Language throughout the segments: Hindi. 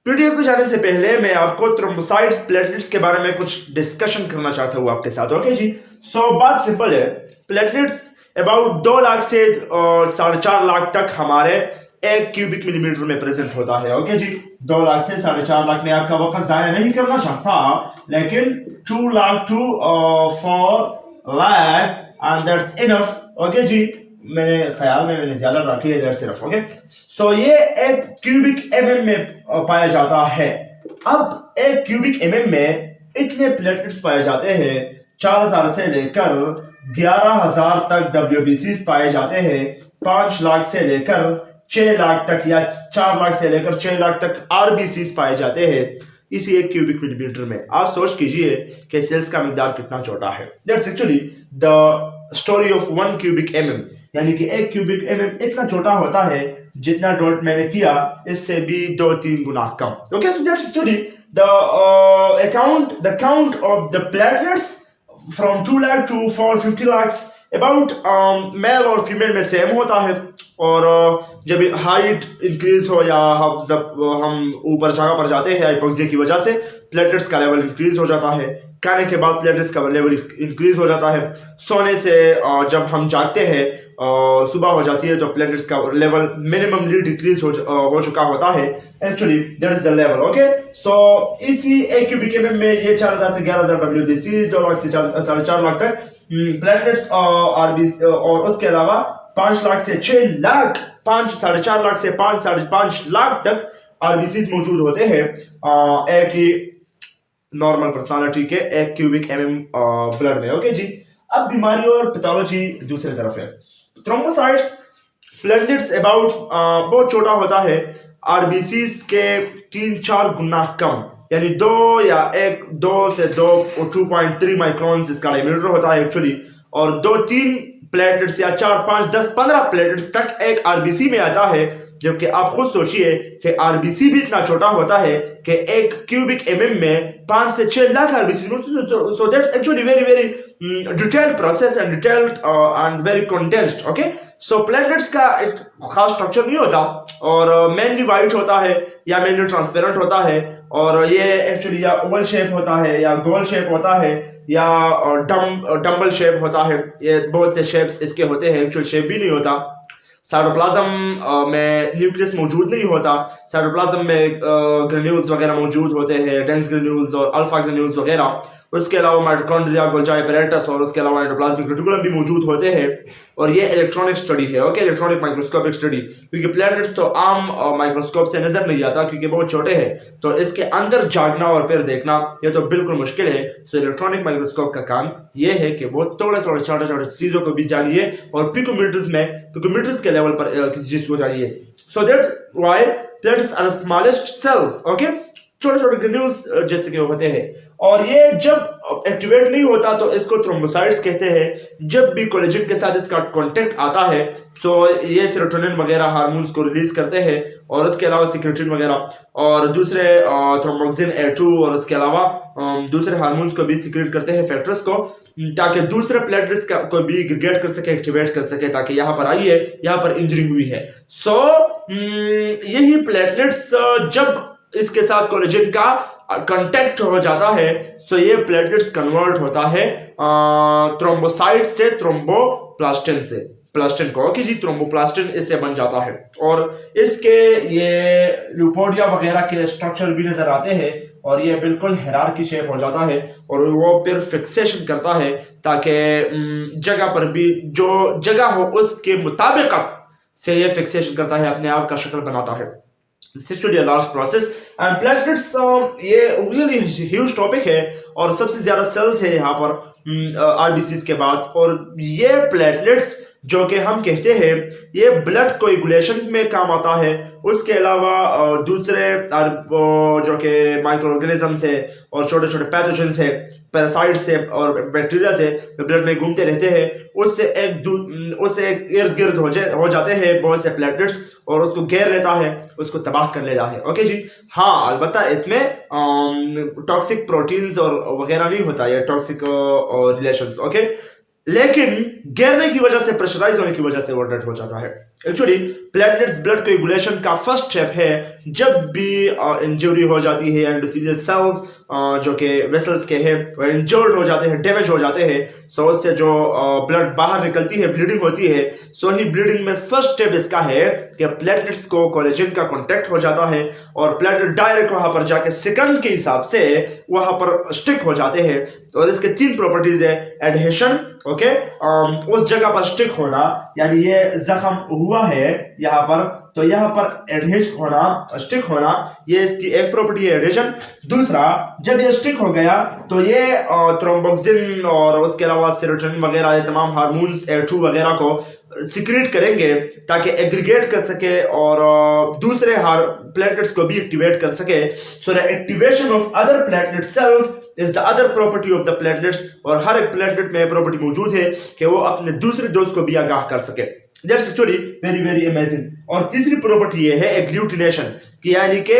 पीडीएफ में जाने से पहले मैं आपको थ्रोम्बोसाइट्स प्लेटलेट्स के बारे में कुछ डिस्कशन करना चाहता हूँ आपके साथ। ओके जी, सो बात सिंपल है। प्लेटलेट्स अबाउट 2 लाख से 4.5 लाख तक हमारे 1 क्यूबिक मिलीमीटर में प्रेजेंट होता है। ओके जी, 2 लाख से 4.5 लाख में आपका वक्त जाया नहीं करना चाहता, लेकिन 2 lakh to 4 lakh and that's enough. Okay जी, मेरे ख्याल में मैंने ज्यादा रखी है सिर्फ। ओके, सो ये 1 क्यूबिक एमएम में पाया जाता है। अब 1 क्यूबिक एमएम में इतने प्लेटलेट्स पाए जाते हैं, 4000 से लेकर 11000 तक डब्ल्यूबीसीज पाए जाते हैं, 5 लाख से लेकर 6 लाख तक या 4 लाख से लेकर 6 लाख तक आरबीसीज पाए जाते हैं इसी 1 क्यूबिक मिलीमीटर में। आप सोच कीजिए कि सेल्स का मिकदार कितना छोटा है। That's actually the story of 1 cubic MM, यानी कि 1 क्यूबिक एमएम इतना छोटा होता है जितना डॉट मैंने किया इससे भी 2-3 गुना कम। Okay, so that's actually the count of the platelets from 2 lakh to 450 lakhs about mail और फीमेल में सेम होता है। और जब हाइट इंक्रीज हो या हम ऊपर जगह पर जाते हैं हाइपोक्सिया की वजह से प्लेटलेट्स का लेवल इंक्रीज हो जाता है। खाने के बाद प्लेटलेट्स का लेवल इंक्रीज हो जाता है। सोने से जब हम जागते हैं सुबह हो जाती है तो प्लेटलेट्स का लेवल मिनिममली डिक्रीज हो चुका होता है। Actually that is the level. Okay, so इसी 1 क्यूबिक एमएम में ये 4000 से 11000 डब्ल्यूबीसी, 2 लाख से 4.5 लाख तक प्लेटलेट्स आरबीसी, और उसके अलावा 5 लाख से 6 लाख, 4.5 लाख से 5.5 लाख तक आरबीसी मौजूद होते हैं एक ही नॉर्मल पर्सनालिटी के 1 क्यूबिक एमएम ब्लड में। ओके जी, अब बीमारी और पैथोलॉजी दूसरी तरफ है। थ्रोम्बोसाइट्स प्लेटलेट्स अबाउट बहुत छोटा होता है, आरबीसीज के 3-4 गुना कम, यानी 2 से 2.3 माइक्रॉन्स इसका डायमीटर होता है एक्चुअली, और 2-3 प्लेटलेट्स या 4, 5, 10, 15 प्लेटलेट्स तक एक आरबीसी में आता है। जबकि आप खुद सोचिए कि आरबीसी भी इतना छोटा होता है कि 1 क्यूबिक एमएम में 5 से 6 lakh RBC. So that's actually very detailed process and detailed and very condensed. Okay, so platelets का एक खास स्ट्रक्चर नहीं होता और मेनली वाइट होता है या मेनली ट्रांसपेरेंट होता है, और ये एक्चुअली या ओवल शेप होता है या गोल शेप होता है या डम्बल शेप होता है। ये बहुत से शेप्स इसके होते हैं, एक्चुअल शेप भी नहीं होता। साइटोप्लाज्म में न्यूक्लियस मौजूद नहीं होता। साइटोप्लाज्म में ग्रेन्यूल्स वगैरह मौजूद होते हैं, डेंस ग्रेन्यूल्स और अल्फा ग्रेन्यूल्स वगैरह। उसके अलावा माइटोकॉन्ड्रिया, गोल्गी एपैरेटस और उसके अलावा एंडोप्लाज्मिक रेटिकुलम भी मौजूद होते हैं। और ये इलेक्ट्रॉनिक स्टडी है। ओके, इलेक्ट्रॉनिक माइक्रोस्कोपिक स्टडी, क्योंकि प्लेटलेट्स तो आम माइक्रोस्कोप से नजर नहीं आता क्योंकि बहुत छोटे हैं, तो इसके अंदर झांकना और फिर देखना ये तो बिल्कुल मुश्किल है। सो इलेक्ट्रॉनिक माइक्रोस्कोप का काम ये है कि वो थोड़े छोटे चीजों को भी जानिए और पिकोमीटर्स के लेवल पर किसी चीज को जानिए। So that's why platelets are smallest cells. Okay, छोटे ग्रेन्यूल्स जैसे कि होते हैं, और ये जब एक्टिवेट नहीं होता तो इसको थ्रोम्बोसाइट्स कहते हैं। जब भी कोलेजन के साथ इसका कांटेक्ट आता है सो ये सेरोटोनिन वगैरह हार्मोन्स को रिलीज करते हैं, और उसके अलावा सिक्रेटिन वगैरह और दूसरे थ्रोम्बोक्सिन A2 और उसके अलावा दूसरे हार्मोन्स को भी सिक्रेट करते हैं, फैक्टर्स को, ताकि दूसरे प्लेटलेट्स को भी एग्रीगेट कर सके, एक्टिवेट कर सके, ताकि यहाँ पर आइए यहाँ पर इंजरी हुई है। सो यही प्लेटलेट्स जब इसके साथ कोलेजन का कांटेक्ट हो जाता है सो ये प्लेटलेट्स कन्वर्ट होता है थ्रोम्बोसाइट से थ्रोम्बोप्लास्टिन से प्लास्टिन को। ओके जी, थ्रोम्बोप्लास्टिन इससे बन जाता है, और इसके ये ल्यूपोडिया वगैरह के स्ट्रक्चर भी नजर आते हैं, और ये बिल्कुल हायरार्की शेप हो जाता है, और वो फिर फिक्सेशन करता है ताकि जगह पर भी जो जगह हो उसके मुताबिक से ये फिक्सेशन करता है, अपने आप का शक्ल बनाता है। This is truly a large process and platelets ये really huge topic है, और सबसे ज्यादा सेल्स है यहाँ पर आरबीसीज के बाद। और ये प्लेटलेट्स जो कि हम कहते हैं ये ब्लड कोएगुलेशन में काम आता है। उसके अलावा दूसरे जो कि माइक्रो ऑर्गेनिजम्स है और छोटे छोटे पैथोजेंस है, पैरासाइट्स है और बैक्टीरिया से ब्लड में घूमते रहते हैं, उससे इर्द गिर्द हो जाते हैं बहुत से प्लेटलेट्स, और उसको घेर लेता है, उसको तबाह कर लेता है। ओके जी, हाँ, अलबत्ता इसमें टॉक्सिक प्रोटीन्स और वगैरह नहीं होता, ये टॉक्सिक रिलेशंस। ओके, लेकिन घेरने की वजह से, प्रेशराइज होने की वजह से वो डेड हो जाता है। एक्चुअली प्लेटलेट्स ब्लड कोएगुलेशन का फर्स्ट स्टेप है। जब भी इंजरी हो जाती है एंडोथेलियल सेल्स जो कि वेसल्स के हैं वो इंजर्ड हो जाते हैं, डैमेज हो जाते हैं, सो उससे जो ब्लड बाहर निकलती है, ब्लीडिंग होती है। सो ही ब्लीडिंग में फर्स्ट स्टेप इसका है कि प्लेटलेट्स को कोलेजन का कांटेक्ट हो जाता है और प्लेटलेट डायरेक्ट वहां पर जाके सेकंड के हिसाब से वहां पर स्टिक हो जाते हैं। और इसके 3 प्रॉपर्टीज है। एडहेशन, ओके, उस जगह पर स्टिक होना, यानी ये जख्म हुआ है यहाँ पर, तो यहाँ पर एडहेश होना, स्टिक होना, ये इसकी एक प्रॉपर्टी है एडहेशन। दूसरा, जब ये स्टिक हो गया तो ये थ्रोम्बोक्सिन और उसके अलावा सेरोटोनिन वगैरह ये तमाम हार्मोन्स A2 वगैरह को सिक्रेट करेंगे ताकि एग्रीगेट कर सके और दूसरे प्लेटलेट्स को भी एक्टिवेट कर सके। So the activation of other platelet cells is the other property of the platelets. और हर एक प्लेटलेट में प्रॉपर्टी मौजूद है कि वो अपने दूसरे दोस्त को भी आगाह कर सके। That's actually very very amazing. और तीसरी प्रॉपर्टी ये है एग्लूटिनेशन कि यानी कि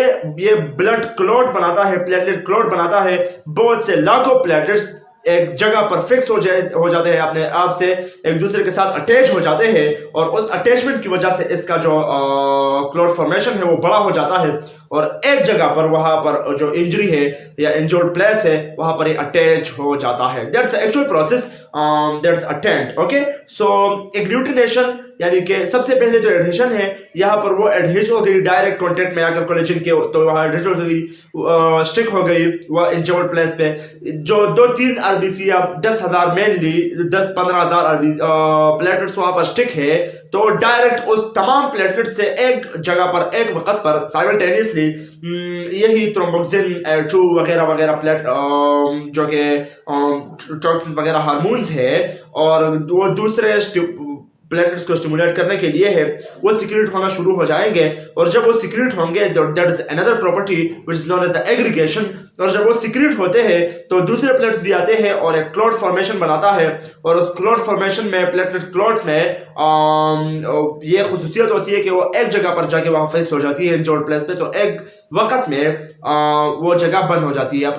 ये ब्लड क्लॉट बनाता है, प्लेटलेट क्लॉट बनाता है। बहुत से लाखों प्लेटलेट्स एक जगह पर फिक्स हो जाते हैं, अपने आप से एक दूसरे के साथ अटैच हो जाते हैं और उस अटैचमेंट की वजह से इसका जो क्लॉट फॉर्मेशन है वो बड़ा हो जाता है और एक जगह पर वहां पर जो इंजरी है या इंजर्ड प्लेस है वहां पर अटैच हो जाता है। That's actual process, that's a tent. Okay, so agglutination यानी कि सबसे पहले जो एडहेशन है, यहाँ पर वो एडहेश हो गई डायरेक्ट कांटेक्ट में आकर कोलेजन के, तो वहाँ एडहेश हो गई, स्टिक हो गई वह इंजर्ड प्लेस पे। जो 2-3 आरबीसी या 10,000 मेनली 10-15,000 प्लेटलेट्स वहाँ पर स्टिक है, तो डायरेक्ट उस तमाम प्लेटलेट से एक जगह पर एक वक्त पर साइमल्टेनियसली यही थ्रोम्बोक्सिन A2 वगैरह वगैरह जो कि टॉक्सिन्स वगैरह हार्मोन्स है और वो दूसरे प्लेटलेट्स को स्टिमुलेट करने के लिए है, वो सिक्रेट होना शुरू हो जाएंगे। और जब वो सिक्रेट होंगे, that is another property which is known as the aggregation. और जब वो सिक्रेट होते हैं तो दूसरे प्लेटलेट्स भी आते हैं और एक क्लॉट फॉर्मेशन बनाता है और उस क्लॉट फॉर्मेशन में प्लेटलेट क्लॉट में ये खुसूसियत होती है कि वो एक जगह पर जाके वहाँ फिक्स हो जाती है इंजर्ड प्लेस पे, तो एक वक्त में वो जगह बंद हो जाती है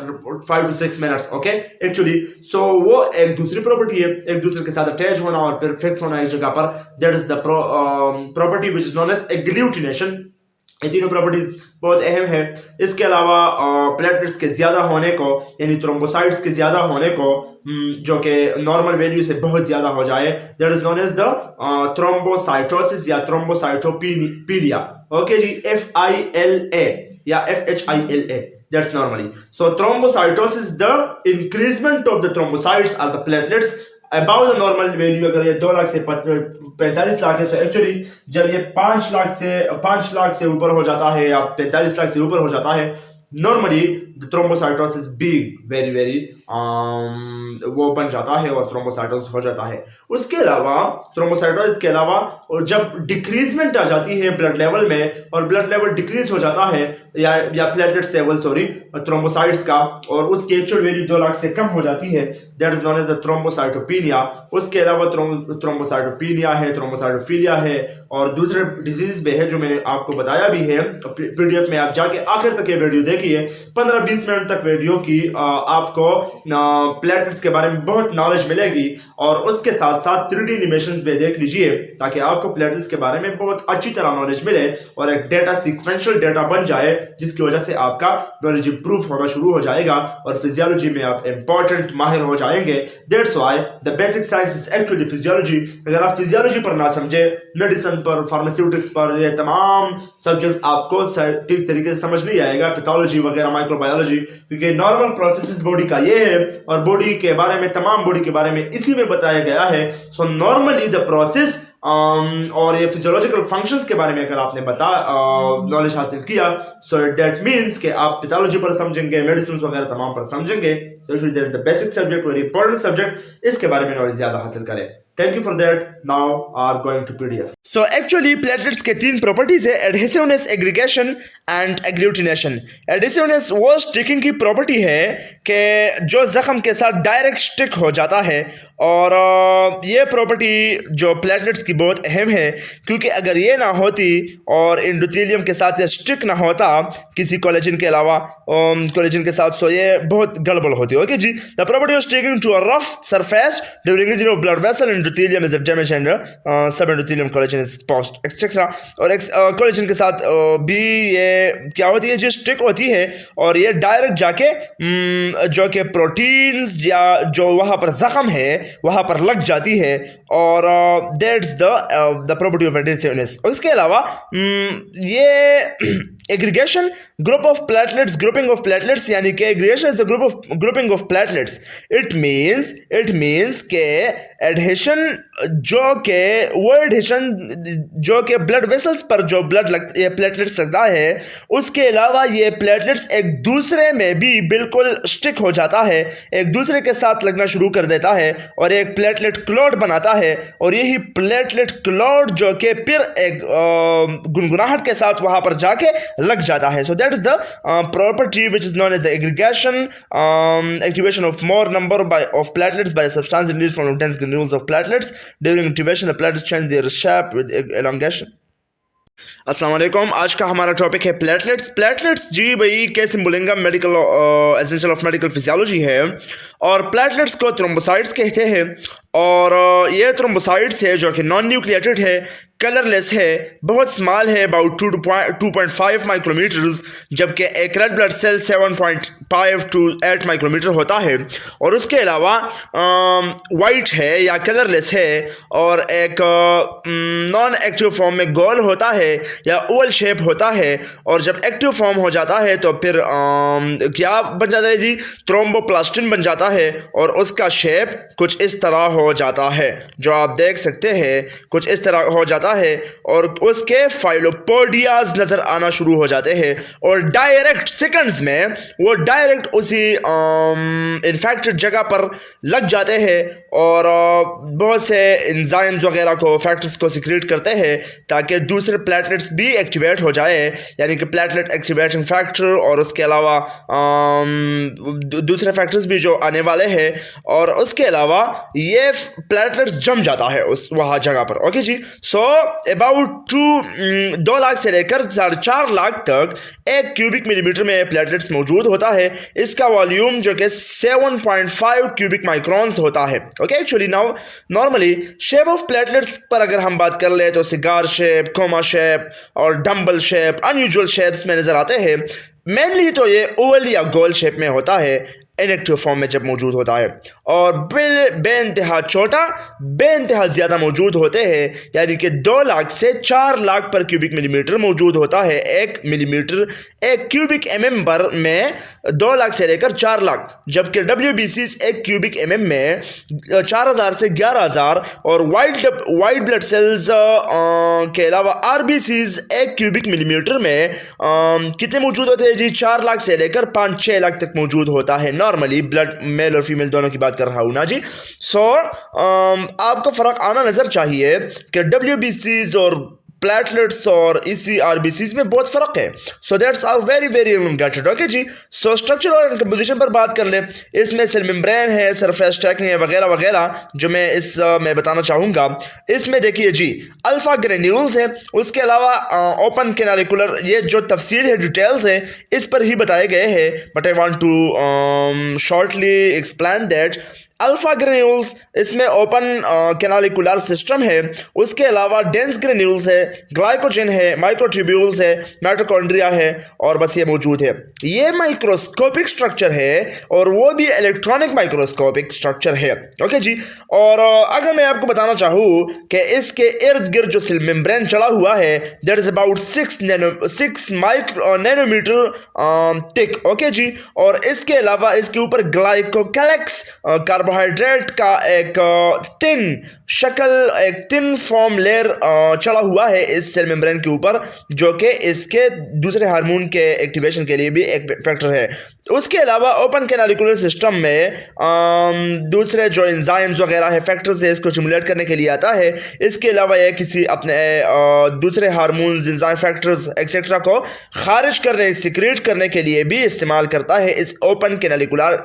5 to 6 minutes. Okay, actually so वो एक दूसरी प्रॉपर्टी है, एक दूसरे के साथ अटैच होना और फिर फिक्स होना एक जगह पर। That is the property which is known as agglutination. ये तीनों प्रॉपर्टीज बहुत अहम है। इसके अलावा प्लेटलेट्स के ज्यादा होने को यानी थ्रोम्बोसाइट्स के ज्यादा होने को जो कि नॉर्मल वैल्यू से बहुत ज्यादा हो जाए, that is known as the thrombocytosis या थ्रोम्बोसाइटोपीनिया। ओके जी, FILA या FHILA, that's normally. So thrombocytosis, the increasement of the thrombocytes are the platelets above the normal value। अगर ये 2 लाख से 45 लाख है, so actually जब ये 5 लाख से ऊपर हो जाता है या 45 लाख से ऊपर हो जाता है, normally thrombocytosis big very very वो बन जाता है और थ्रोम्बोसाइटोसिस हो जाता है। उसके अलावा थ्रोम्बोसाइटोसिस के अलावा जब डिक्रीजमेंट आ जाती है ब्लड लेवल में और ब्लड लेवल डिक्रीज हो जाता है या प्लेटलेट्स लेवल थ्रोम्बोसाइट्स का, और उसकी एक्चुअल वैल्यू 2 लाख से कम हो जाती है, that is known as the thrombocytopenia. उसके अलावा थ्रोम्बोसाइटोपीनिया है, थ्रोम्बोसाइटोफिलिया है और दूसरे डिजीज भी है जो मैंने आपको बताया भी है। PDF में आप जाके आखिर तक ये वीडियो देखिए, 15-20 मिनट तक वीडियो की आपको प्लेटलेट्स के बारे में बहुत नॉलेज मिलेगी और उसके साथ साथ 3D एनिमेशंस भी देख लीजिए ताकि आपको प्लेटलेट्स के बारे में बहुत अच्छी तरह नॉलेज मिले और एक डेटा सीक्वेंशियल डेटा बन जाए, जिसकी वजह से आपका नॉलेज इंप्रूव होना शुरू हो जाएगा और फिजियोलॉजी में आप इंपॉर्टेंट माहिर हो जाएंगे। That's why the basic science is actually physiology. अगर आप फिजियोलॉजी पर ना समझे, मेडिसिन पर, फार्मास्यूटिक्स पर, ये तमाम सब्जेक्ट आपको ठीक तरीके से समझ नहीं आएगा, पैथोलॉजी वगैरह, माइक्रोबायोलॉजी, क्योंकि नॉर्मल प्रोसेसेस बॉडी का ये है और बॉडी के बारे में, तमाम बॉडी के बारे में इसी में बताया गया है। सो नॉर्मली द प्रोसेस और ये फिजियोलॉजिकल फंक्शंस के बारे में अगर आपने नॉलेज हासिल किया, सो दैट मीन्स कि आप पैथोलॉजी पर समझेंगे, मेडिसिन वगैरह तमाम पर समझेंगे। तो that is the basic subject, very important subject, इसके बारे में नॉलेज ज्यादा हासिल करें। Thank you for that. Now are going to PDF. So actually platelets के 3 प्रॉपर्टीज है, एडहेसिवनेस, एग्रीगेशन एंड एग्लूटिनेशन। एडहेसिवनेस वो स्टिकिंग की प्रॉपर्टी है कि जो जख्म के साथ डायरेक्ट स्टिक हो जाता है और ये प्रॉपर्टी जो प्लेटलेट्स की बहुत अहम है, क्योंकि अगर ये ना होती और एंडोथेलियम के साथ ये स्टिक ना होता किसी कोलेजन के अलावा कोलेजन के साथ, सो ये बहुत गड़बड़ होती। ओके जी, the property of sticking to a rough surface during the blood vessel endothelium is damage and subendothelium collagen is exposed etcetera. और कोलेजन के साथ भी ये क्या होती है जी, स्टिक होती है और ये डायरेक्ट जाके जो कि प्रोटीन्स या जो वहाँ पर जख्म है वहाँ पर लग जाती है और दैट्स द प्रॉपर्टी ऑफ एडेसिवनेस। उसके अलावा ये aggregation group of platelets, grouping of platelets, यानी कि aggregation is the grouping of platelets. It means के एडहेशन जो के वो एडहेशन जो के ब्लड वेसल्स पर जो ये प्लेटलेट्स लगता है, उसके अलावा ये प्लेटलेट्स एक दूसरे में भी बिल्कुल स्टिक हो जाता है, एक दूसरे के साथ लगना शुरू कर देता है और एक प्लेटलेट क्लॉट बनाता है और यही प्लेटलेट क्लॉट जो कि फिर एक गुनगुनाहट के साथ वहाँ पर जाके लग जाता है। So that is the property which is known as the aggregation, activation of more number of platelets by a substance released from dense granules of platelets. During activation, the platelets change their shape with elongation. अस्सलाम वालेकुम। आज का हमारा टॉपिक है प्लेटलेट्स जी भाई कैसे बोलेंगे, medical essential of medical physiology है और प्लेटलेट्स को थ्रोम्बोसाइट्स कहते हैं और ये थ्रोम्बोसाइट्स है जो कि नॉन न्यूक्लिएटेड है, कलरलेस है, बहुत स्मॉल है, अबाउट 2.5 माइक्रोमीटर्स, जबकि एक red blood cell 7.5 to 8 micrometre होता है और उसके अलावा वाइट है या कलरलेस है और एक नॉन एक्टिव फॉर्म में गोल होता है या ओवल शेप होता है और जब एक्टिव फॉर्म हो जाता है तो फिर क्या बन जाता है जी, थ्रोम्बोप्लास्टिन बन जाता है और उसका शेप कुछ इस तरह हो जाता है जो आप देख सकते हैं, कुछ इस तरह हो जाता है और उसके फाइलोपोडियाज नजर आना शुरू हो जाते हैं और डायरेक्ट सेकंड्स में वो डायरेक्ट उसी इन्फेक्टेड जगह पर लग जाते हैं और बहुत से एंजाइम्स वगैरह को, फैक्टर्स को सिक्रेट करते हैं ताकि दूसरे प्लेटलेट्स भी एक्टिवेट हो जाए, यानी कि प्लेटलेट एक्टिवेशन फैक्टर और उसके अलावा दूसरे फैक्टर्स भी जो आने वाले हैं और उसके अलावा ये प्लेटलेट्स जम जाता है उस वहाँ जगह पर। ओके जी, सो अबाउट 2 लाख से लेकर 4.5 लाख तक 1 क्यूबिक मिलीमीटर में प्लेटलेट्स मौजूद होता है। इसका वॉल्यूम जो कि 7.5 क्यूबिक माइक्रोन्स होता है। Okay, actually now normally shape of platelets पर अगर हम बात कर ले तो सिगार शेप, कोमा शेप और डम्बल शेप, अनयूजुअल शेप्स में नजर आते हैं। मेनली तो ये ओवल या गोल शेप में होता है इनएक्टिव फॉर्म में जब मौजूद होता है और बेइंतहा छोटा, बेइंतहा ज़्यादा मौजूद होते हैं, यानी कि 2 लाख से 4 लाख पर क्यूबिक मिलीमीटर मौजूद होता है। 1 मिलीमीटर 1 क्यूबिक एमएम पर में 2 लाख से लेकर 4 लाख, जबकि WBCs 1 क्यूबिक एमएम में 4000 से 11000 और वाइट ब्लड सेल्स के अलावा RBCs 1 क्यूबिक मिलीमीटर में कितने मौजूद होते हैं जी, 4 लाख से लेकर 5-6 लाख तक मौजूद होता है। नॉर्मली ब्लड मेल और फीमेल दोनों की बात कर रहा हूँ ना जी। सो आपको फ़र्क आना नज़र चाहिए कि WBCs और प्लेटलेट्स और ECRBCs में बहुत फ़र्क है। So that's are very very elongated. Okay जी, सो स्ट्रक्चर और कंपोजिशन पर बात कर ले। इसमें सेल मेम्ब्रेन है, सरफेस टैकिंग है वगैरह वगैरह जो मैं मैं बताना चाहूँगा। इसमें देखिए जी, अल्फा ग्रेन्यूल्स है, उसके अलावा ओपन कैनालिकुलर, ये जो तफसील है, डिटेल्स है, इस पर ही बताए गए हैं, but I want to shortly explain that. Alpha granules, इसमें ओपन कैनालिकुलर सिस्टम है, उसके अलावा डेंस ग्रेन्यूल्स है, ग्लाइकोजन है, माइक्रोट्यूब्यूल्स है, माइटोकॉन्ड्रिया है और बस ये मौजूद है। ये माइक्रोस्कोपिक स्ट्रक्चर है और वो भी इलेक्ट्रॉनिक माइक्रोस्कोपिक स्ट्रक्चर है। ओके जी, और अगर मैं आपको बताना चाहूँ कि इसके इर्द गिर्द जो सेल मेम्ब्रेन चढ़ा हुआ है that is about 6 nanometer thick. Okay जी, और इसके अलावा इसके ऊपर ग्लाइकोकैलेक्स कार्बोहाइड्रेट का एक थिन फॉर्म लेयर चढ़ा हुआ है इस सेल मेम्ब्रेन के ऊपर, जो कि इसके दूसरे हार्मोन के एक्टिवेशन के लिए भी एक फैक्टर है। उसके अलावा ओपन कैनालिकुलर सिस्टम में दूसरे जो एंजाइम्स वगैरह है, फैक्टर्स है, इसको स्टिमुलेट करने के लिए आता है। इसके अलावा यह किसी अपने दूसरे हार्मोन्स, एंजाइम फैक्टर्स एक्सेट्रा को खारिज करने, सिक्रेट करने के लिए भी इस्तेमाल करता है इस ओपन कैनालिकुलर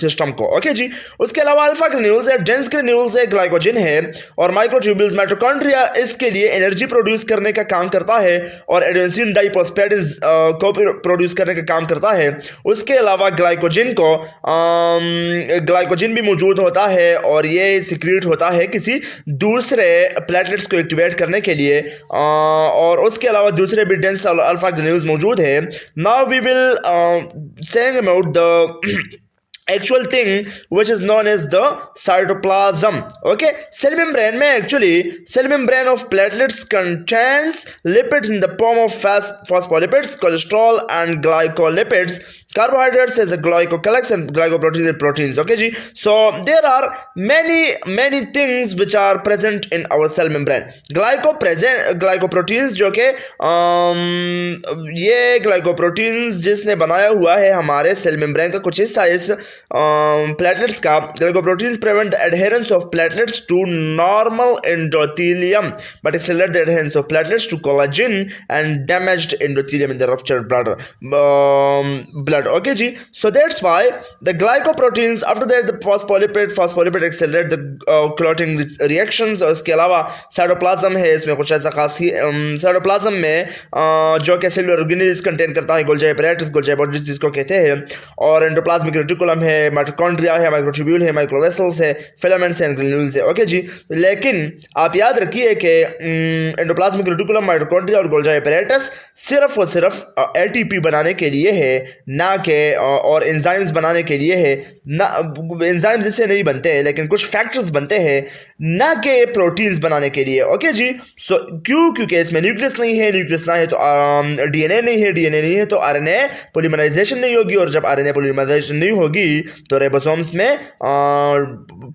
सिस्टम को। ओके जी, उसके अलावा अल्फा ग्रेन्यूल्स है, डेंस ग्रेन्यूल्स है, ग्लाइकोजन है और माइक्रोट्यूब्यूल्स, माइटोकॉन्ड्रिया इसके लिए एनर्जी प्रोड्यूस करने का काम करता है और एडेनोसिन डाइफॉस्फेटिन को प्रोड्यूस करने का काम करता है। उसके अलावा ग्लाइकोजन भी मौजूद होता है और ये सिक्रीट होता है किसी दूसरे प्लेटलेट्स को एक्टिवेट करने के लिए, और उसके अलावा दूसरे भी डेंस अल्फा ग्रेन्यूल्स मौजूद है. Now we will saying about the actual thing which is known as the cytoplasm. Okay, cell membrane में actually cell membrane of platelets contains lipids in the form of phospholipids, cholesterol and glycolipids, carbohydrates as a glycocalyx and glycoproteins and proteins. Okay जी, so there are many things which are present in our cell membrane. glycoproteins जो कि ये glycoproteins जिसने बनाया हुआ है हमारे सेल मेम्ब्रेन का कुछ हिस्सा इस platelets का. Glycoproteins prevent the adherence of platelets to normal endothelium but accelerate the adherence of platelets to collagen and damaged endothelium in the ruptured blood. Okay जी, so that's why the glycoproteins, after that the phospholipid accelerate the clotting reactions. और इसके अलावा साइटोप्लाज्म है, इसमें कुछ ऐसा खास ही साइटोप्लाज्म में जो कि सेलुलर ऑर्गेनेल्स कंटेन करता है, गोल्जी apparatus, गोल्जी बॉडीज जिसको कहते हैं, और एंडोप्लाज्मिक रेटिकुलम है, माइटोकॉन्ड्रिया है, माइक्रोट्यूब्यूल है, माइक्रोवेसल्स है, फिलामेंट्स एंड ग्रेन्यूल्स है. ओके जी, लेकिन आप याद रखिए कि एंडोप्लाज्मिक रेटिकुलम, माइटोकॉन्ड्रिया और गोल्जी apparatus सिर्फ और सिर्फ एटीपी बनाने के लिए है, ना कि और एंजाइम्स बनाने के लिए है. ना एंजाइम्स इससे नहीं बनते हैं, लेकिन कुछ फैक्टर्स बनते हैं, ना कि प्रोटीन्स बनाने के लिए. ओके जी, सो क्योंकि इसमें न्यूक्लियस नहीं है, न्यूक्लियस ना है तो डीएनए नहीं है, डीएनए नहीं है तो आरएनए पॉलीमराइजेशन नहीं होगी, और जब आरएनए पॉलीमराइजेशन नहीं होगी तो राइबोसोम्स में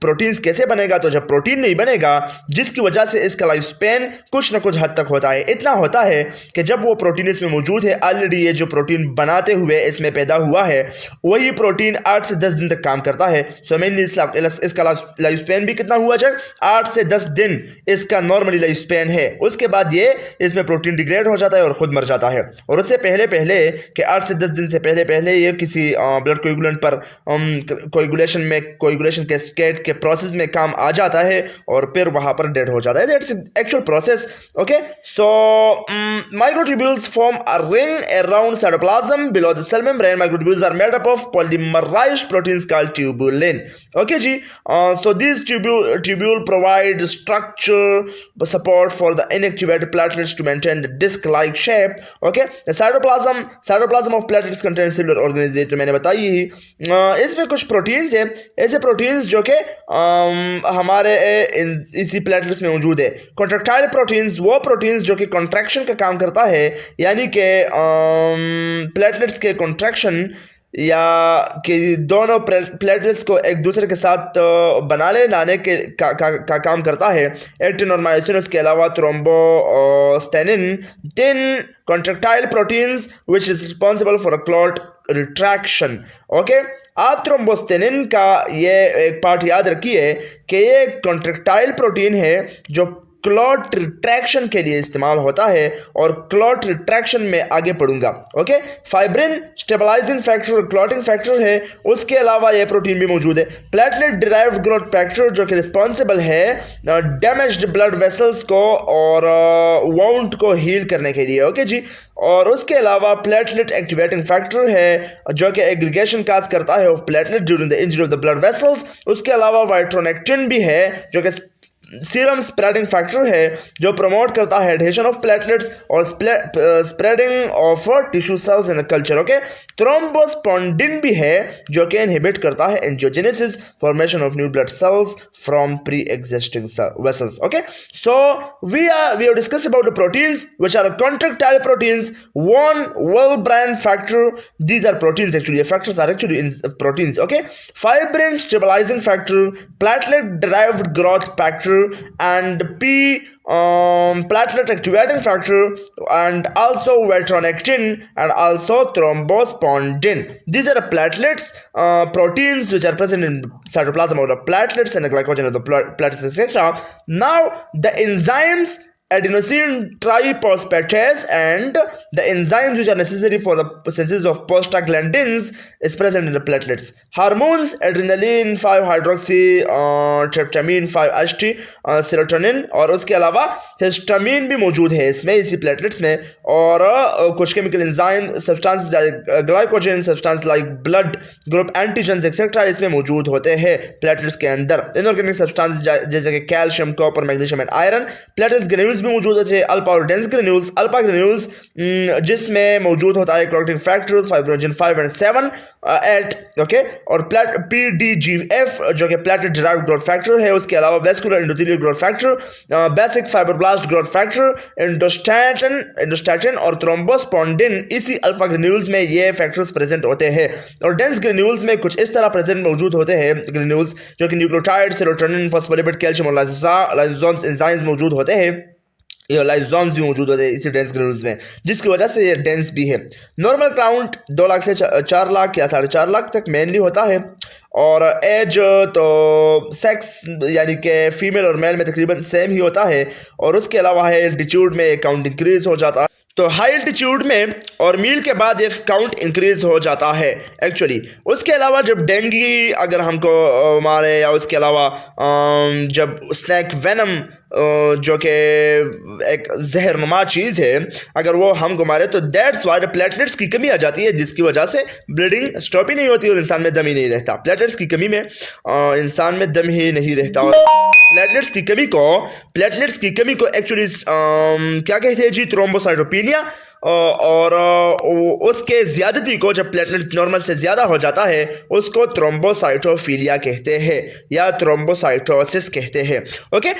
प्रोटीन्स कैसे बनेगा? तो जब प्रोटीन नहीं बनेगा, जिसकी वजह से इसका लाइफ स्पेन कुछ ना कुछ हद तक होता है. इतना होता है कि जब वो प्रोटीन इसमें मौजूद है, ऑलरेडी ये जो प्रोटीन बनाते हुए इसमें पैदा हुआ है, वही प्रोटीन 8 से 10 दिन तक काम करता है. सो मेनली इसका लाइफ स्पेन भी कितना हुआ चाहिए? 8 से 10 दिन इसका नॉर्मली लाइफ स्पेन है. उसके बाद ये इसमें प्रोटीन डिग्रेड हो जाता है और खुद मर जाता है. और उससे पहले कि 8 से 10 दिन से पहले ये किसी ब्लड कोएगुलेंट पर कोएगुलेशन कैस्केड के प्रोसेस में काम आ जाता है और फिर वहां पर डेड हो जाता है. That's actual process. Okay, so microtubules form a ring around cytoplasm below the cell membrane. Microtubules are made up of polymerized proteins called tubulin. Okay जी, so these tubule provide structure support for the inactivated platelets to maintain the disc-like shape. Okay, the cytoplasm of platelets contains cellular organisms. तो मैंने बताई ही, इसमें कुछ प्रोटीन्स है, ऐसे प्रोटीन्स जो कि हमारे इसी प्लेटलेट्स में मौजूद है. कॉन्ट्रैक्टाइल प्रोटीन्स, वो प्रोटीन्स जो कि कॉन्ट्रैक्शन का काम करता है, यानी कि प्लेटलेट्स के कॉन्ट्रैक्शन या कि दोनों प्लेटलेट्स को एक दूसरे के साथ लाने के का काम करता है. एक्टिन और मायोसिन, उसके अलावा थ्रोम्बोस्टेनिन, 10 contractile proteins which is responsible for a clot retraction. Okay, आप थ्रोम्बोस्टेनिन का ये एक पार्ट याद रखिए कि ये कॉन्ट्रैक्टाइल प्रोटीन है जो क्लॉट रिट्रैक्शन के लिए इस्तेमाल होता है, और क्लॉट रिट्रैक्शन में आगे पढ़ूंगा. Okay, fibrin stabilising factor, clotting factor है. उसके अलावा यह प्रोटीन भी मौजूद है. प्लेटलेट डिराइव्ड ग्रोथ फैक्टर जो कि रिस्पॉन्सिबल है डैमेज्ड ब्लड वेसल्स को और वाउंड को हील करने के लिए. ओके जी, और उसके अलावा प्लेटलेट एक्टिवेटिंग फैक्टर है जो कि एग्रीगेशन काज करता है of platelet during the injury of the blood vessels. उसके अलावा वाइट्रोनेक्टिन भी है जो कि सीरम स्प्रेडिंग फैक्टर है जो प्रमोट करता है एडहेशन ऑफ प्लेटलेट्स और spreading of tissue cells in culture. Okay, thrombospondin भी है जो कि इनहिबिट करता है angiogenesis, formation of new blood cells from pre existing vessels. Okay, so we have discussed about the proteins which are contractile proteins. One Well-Brand factor, these are proteins actually, factors are actually in proteins. Okay, fibrin stabilizing factor, platelet derived growth factor, and platelet activating factor, and also vitronectin, and also thrombospondin. These are the platelets proteins which are present in cytoplasm of the platelets and the glycogen of the platelets, etc. Now the enzymes adenosine triphosphate and the enzymes which are necessary for the synthesis of prostaglandins is present in the platelets. Hormones adrenaline 5-hydroxy tryptamine 5-HT serotonin और उसके अलावा हिस्टामिन भी मौजूद है इसमें इसी प्लेटलेट्स में और कुछ chemical enzyme substance glycogen substance like blood group antigens etcetera इसमें मौजूद होते हैं प्लेटलेट्स के अंदर. इनऑर्गेनिक सब्सटेंस जैसे कि calcium copper magnesium and iron platelets granules में मौजूद होते हैं. अल्फा और डेंस ग्रेन्यूल्स अल्फा ग्रेन्यूल्स जिसमें मौजूद होता है क्लोटिंग फैक्टर्स फाइब्रोजिन 5 एंड 7 8 ओके और PDGF जो कि प्लेटलेट डिराइव्ड ग्रोथ फैक्टर है. उसके अलावा vascular endothelial growth factor basic fibroblast growth factor endostatin और थ्रोम्बोस्पोंडिन इसी अल्फा ग्रेन्यूल्स में ये फैक्टर्स प्रेजेंट होते हैं. और डेंस ग्रेन्यूल्स में कुछ इस तरह प्रेजेंट मौजूद होते हैं ग्रेन्यूल्स जो कि न्यूक्लियोटाइड सेरोटोनिन फॉस्फोलिपिड कैल्शियम और लाइसोसोम्स एंजाइम्स मौजूद होते हैं. ये लाइसोसोम्स भी मौजूद होते हैं इसी डेंस ग्रेन्यूल्स में जिसकी वजह से ये डेंस भी है. नॉर्मल काउंट 2 लाख से 4 लाख या 4.5 लाख तक मेनली होता है. और एज तो सेक्स यानी कि फीमेल और मेल में तकरीबन सेम ही होता है. और उसके अलावा हाई एल्टीट्यूड में काउंट इंक्रीज हो जाता है. तो हाई एल्टीट्यूड में और मील के बाद ये काउंट इंक्रीज हो जाता है एक्चुअली. उसके अलावा जब डेंगी अगर हमको मारे या उसके अलावा जब स्नैक वेनम जो कि एक जहरनुमा चीज़ है अगर वो हमको मारे तो दैट्स वाई प्लेटलेट्स की कमी आ जाती है जिसकी वजह से ब्लीडिंग स्टॉप ही नहीं होती और इंसान में दम ही नहीं रहता. प्लेटलेट्स की कमी में इंसान में दम ही नहीं रहता. और प्लेटलेट्स की कमी को एक्चुअली क्या कहते हैं जी थ्रोम्बोसाइटोपेनिया और उसके ज़्यादती को जब प्लेटलेट्स नॉर्मल से ज़्यादा हो जाता है उसको थ्रोम्बोसाइटोफिलिया कहते हैं या थ्रोम्बोसाइटोसिस कहते हैं. ओके